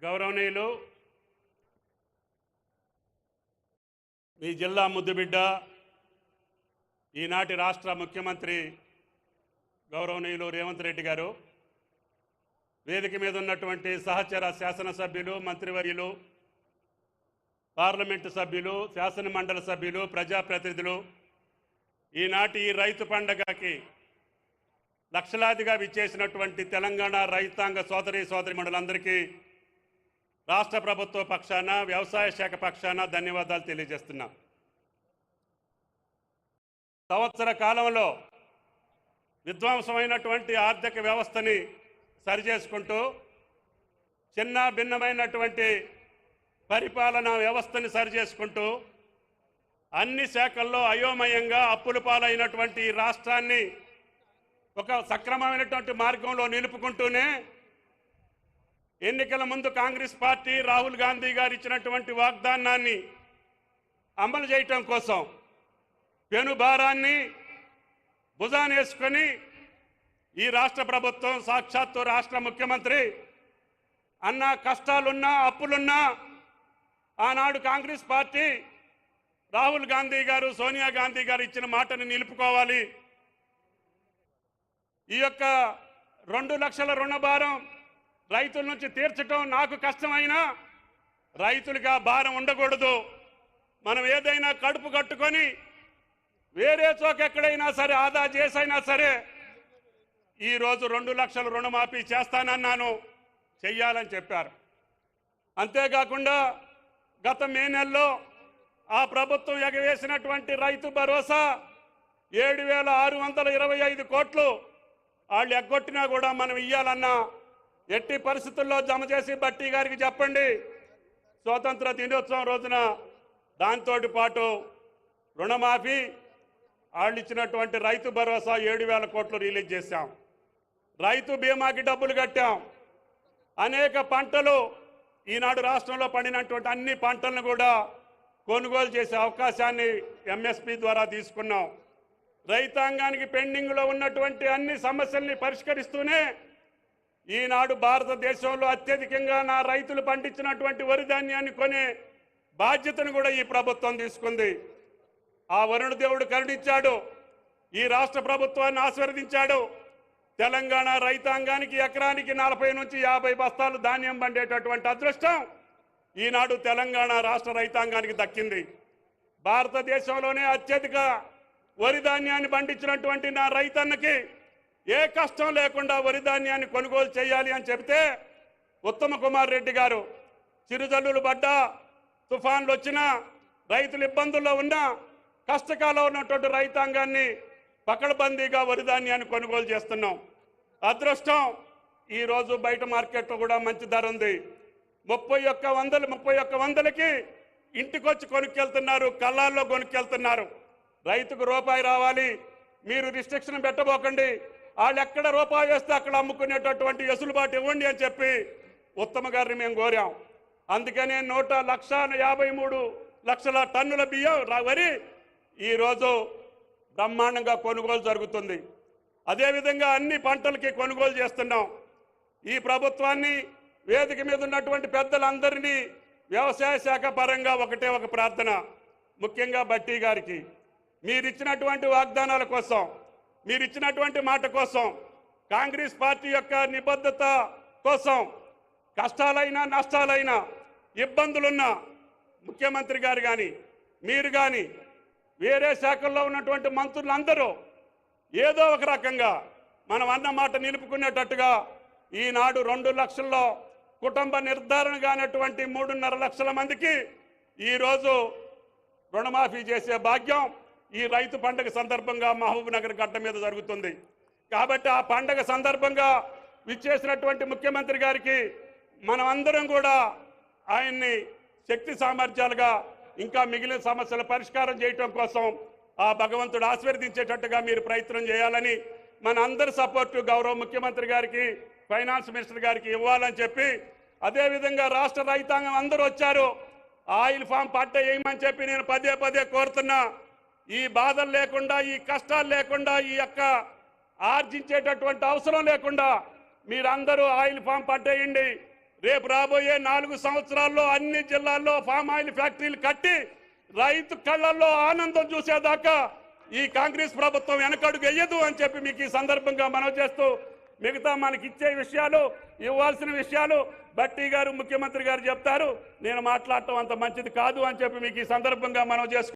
గౌరవనీయులు మీ జిల్లా ముద్దుబిడ్డ ఈనాటి రాష్ట్ర ముఖ్యమంత్రి గౌరవనీయులు రేవంత్ రెడ్డి గారు, వేదిక మీద ఉన్నటువంటి సహచర శాసనసభ్యులు, మంత్రివర్యులు, పార్లమెంటు సభ్యులు, శాసన మండలి సభ్యులు, ప్రజాప్రతినిధులు, ఈనాటి ఈ రైతు పండగకి లక్షలాదిగా విచ్చేసినటువంటి తెలంగాణ రైతాంగ సోదరీమణులందరికీ రాష్ట్ర ప్రభుత్వ పక్షాన, వ్యవసాయ శాఖ పక్షాన ధన్యవాదాలు తెలియజేస్తున్నా. సంవత్సర కాలంలో విధ్వంసమైనటువంటి ఆర్థిక వ్యవస్థని సరిచేసుకుంటూ చిన్న భిన్నమైనటువంటి పరిపాలనా వ్యవస్థని సరిచేసుకుంటూ అన్ని శాఖల్లో అయోమయంగా అప్పుల పాలైనటువంటి రాష్ట్రాన్ని ఒక సక్రమమైనటువంటి మార్గంలో నిలుపుకుంటూనే ఎన్నికల ముందు కాంగ్రెస్ పార్టీ రాహుల్ గాంధీ గారు ఇచ్చినటువంటి వాగ్దానాన్ని అమలు చేయటం కోసం పెనుభారాన్ని భుజానేసుకొని ఈ రాష్ట్ర ప్రభుత్వం, సాక్షాత్తు రాష్ట్ర ముఖ్యమంత్రి అన్న కష్టాలున్నా అప్పులున్నా ఆనాడు కాంగ్రెస్ పార్టీ రాహుల్ గాంధీ గారు, సోనియా గాంధీ గారు ఇచ్చిన మాటను నిలుపుకోవాలి. ఈ యొక్క 2 లక్షల రుణభారం రైతుల నుంచి తీర్చడం నాకు కష్టమైనా రైతులుగా భారం ఉండకూడదు. మనం ఏదైనా కడుపు కట్టుకొని వేరే చోక ఎక్కడైనా సరే ఆదా చేసైనా సరే ఈరోజు 2 లక్షల రుణమాఫీ చేస్తానన్నాను, చెయ్యాలని చెప్పారు. అంతేకాకుండా గత మే నెలలో ఆ ప్రభుత్వం ఎగవేసినటువంటి రైతు భరోసా 7,625 కోట్లు వాళ్ళు ఎగ్గొట్టినా కూడా మనం ఇయ్యాలన్నా ఎట్టి పరిస్థితుల్లో జమ చేసి బట్టి గారికి చెప్పండి. స్వాతంత్ర దినోత్సవం రోజున దాంతో పాటు రుణమాఫీ, వాళ్ళు ఇచ్చినటువంటి రైతు భరోసా 7,000 కోట్లు రిలీజ్ చేశాం. రైతు బీమాకి డబ్బులు కట్టాం. అనేక పంటలు ఈనాడు రాష్ట్రంలో పండినటువంటి అన్ని పంటలను కూడా కొనుగోలు చేసే అవకాశాన్ని ఎంఎస్పీ ద్వారా తీసుకున్నాం. రైతాంగానికి పెండింగ్లో ఉన్నటువంటి అన్ని సమస్యల్ని పరిష్కరిస్తూనే ఈనాడు భారతదేశంలో అత్యధికంగా నా రైతులు పండించినటువంటి వరి ధాన్యాన్ని కొనే బాధ్యతను కూడా ఈ ప్రభుత్వం తీసుకుంది. ఆ వరుణ దేవుడు కరుణించాడు, ఈ రాష్ట్ర ప్రభుత్వాన్ని ఆశీర్వదించాడు. తెలంగాణ రైతాంగానికి ఎకరానికి 40 నుంచి 50 బస్తాలు ధాన్యం పండేటటువంటి అదృష్టం ఈనాడు తెలంగాణ రాష్ట్ర రైతాంగానికి దక్కింది. భారతదేశంలోనే అత్యధిక వరి ధాన్యాన్ని పండించినటువంటి నా రైతన్నకి ఏ కష్టం లేకుండా వరి ధాన్యాన్ని కొనుగోలు చేయాలి అని చెబితే ఉత్తమ కుమార్ రెడ్డి గారు చిరుజల్లులు పడ్డా, తుఫాన్లు వచ్చినా, రైతులు ఇబ్బందుల్లో ఉన్నా కష్టకాలంలో ఉన్నటువంటి రైతాంగాన్ని పకడ్బందీగా వరి ధాన్యాన్ని కొనుగోలు చేస్తున్నాం. అదృష్టం ఈరోజు బయట మార్కెట్లో కూడా మంచి ధర ఉంది. 31,100కి ఇంటికొచ్చి కొనుక్కెళ్తున్నారు, కళ్ళాల్లో కొనుక్కెళ్తున్నారు. రైతుకు రూపాయి రావాలి, మీరు రిస్ట్రిక్షన్ పెట్టబోకండి, వాళ్ళు ఎక్కడ రూపాయి వేస్తే అక్కడ అమ్ముకునేటటువంటి వెసులుబాటు ఇవ్వండి అని చెప్పి ఉత్తమ గారిని మేము కోరాం. అందుకనే 1,53 లక్షల టన్నుల బియ్యం వరి ఈరోజు బ్రహ్మాండంగా కొనుగోలు జరుగుతుంది. అదేవిధంగా అన్ని పంటలకి కొనుగోలు చేస్తున్నాం. ఈ ప్రభుత్వాన్ని, వేదిక మీద ఉన్నటువంటి పెద్దలందరినీ వ్యవసాయ శాఖ పరంగా ఒకటే ఒక ప్రార్థన, ముఖ్యంగా బట్టి గారికి, మీరిచ్చినటువంటి వాగ్దానాల కోసం, మీరిచ్చినటువంటి మాట కోసం, కాంగ్రెస్ పార్టీ యొక్క నిబద్ధత కోసం కష్టాలైనా నష్టాలైనా ఇబ్బందులున్నా ముఖ్యమంత్రి గారు కానీ, మీరు కానీ, వేరే శాఖల్లో ఉన్నటువంటి మంత్రులందరూ ఏదో ఒక రకంగా మనం అన్న మాట నిలుపుకునేటట్టుగా ఈనాడు 2 లక్షల్లో కుటుంబ నిర్ధారణ కానటువంటి 3.5 లక్షల మందికి ఈరోజు రుణమాఫీ చేసే భాగ్యం ఈ రైతు పండుగ సందర్భంగా మహబూబ్ నగర్ గడ్డ మీద జరుగుతుంది. కాబట్టి ఆ పండుగ సందర్భంగా విచ్చేసినటువంటి ముఖ్యమంత్రి గారికి మనం అందరం కూడా ఆయన్ని శక్తి సామర్థ్యాలుగా ఇంకా మిగిలిన సమస్యల పరిష్కారం చేయటం కోసం ఆ భగవంతుడు ఆశీర్వదించేటట్టుగా మీరు ప్రయత్నం చేయాలని మన అందరి సపోర్టు గౌరవ ముఖ్యమంత్రి గారికి, ఫైనాన్స్ మినిస్టర్ గారికి ఇవ్వాలని చెప్పి, అదేవిధంగా రాష్ట్ర రైతాంగం అందరూ వచ్చారు, ఆయిల్ ఫామ్ పట్ట వేయమని చెప్పి నేను పదే కోరుతున్నా. ఈ బాధలు లేకుండా, ఈ కష్టాలు లేకుండా, ఈ యొక్క ఆర్జించేటటువంటి అవసరం లేకుండా మీరందరూ ఆయిల్ ఫామ్ పట్టేయండి. రేపు రాబోయే 4 సంవత్సరాల్లో అన్ని జిల్లాల్లో ఫామ్ ఆయిల్ ఫ్యాక్టరీలు కట్టి రైతు కళ్ళల్లో ఆనందం చూసేదాకా ఈ కాంగ్రెస్ ప్రభుత్వం వెనకడుగు వెయ్యదు అని చెప్పి మీకు ఈ సందర్భంగా మనవి చేస్తూ, మిగతా మనకి ఇచ్చే విషయాలు, ఇవ్వాల్సిన విషయాలు బట్టి గారు ముఖ్యమంత్రి గారు చెప్తారు. నేను మాట్లాడటం అంత మంచిది కాదు అని చెప్పి మీకు ఈ సందర్భంగా మనవి చేసుకుంటాను.